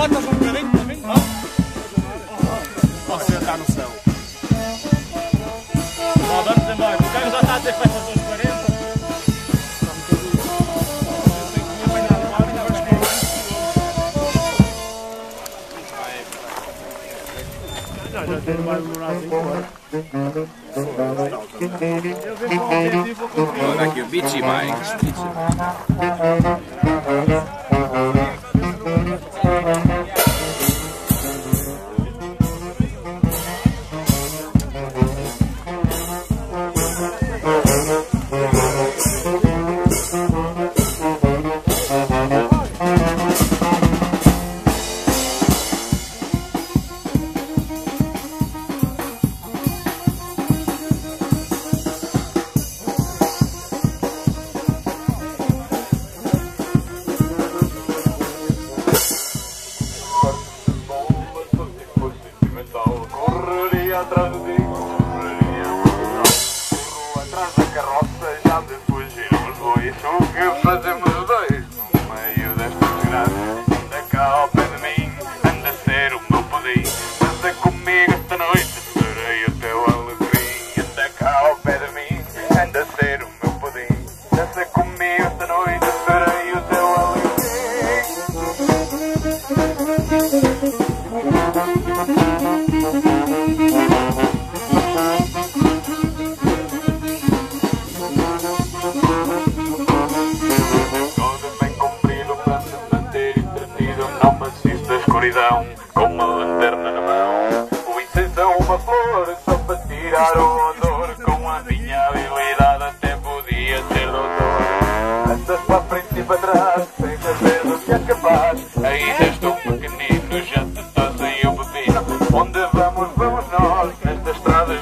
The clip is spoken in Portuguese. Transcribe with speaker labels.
Speaker 1: Botas um bocadinho também, não? Você está no céu. Vamos embora. O cara já está a dizer que vai fazer uns 40. Já tem mais demorar 5 horas.
Speaker 2: Olha aqui o Beachy Bikes.
Speaker 3: Atrás do disco, corro atrás da carroça, já de fugir os bois. O que fazemos os dois no meio desta desgraça? Anda cá ao pé de mim, anda a ser o meu pudim. Anda comigo esta noite, serei o teu alegria. Anda cá ao pé de mim, anda a ser o meu pudim. Anda comigo esta noite, serei o teu alegria. Com uma lanterna na mão, o incenso é uma flor só para tirar o odor. Com a minha habilidade até podia ser doutor. Andas para a frente e para trás, sem saber do que é capaz. Ainda estou pequenino, já te está sem o pepino. Onde vamos, vamos nós, nestas estradas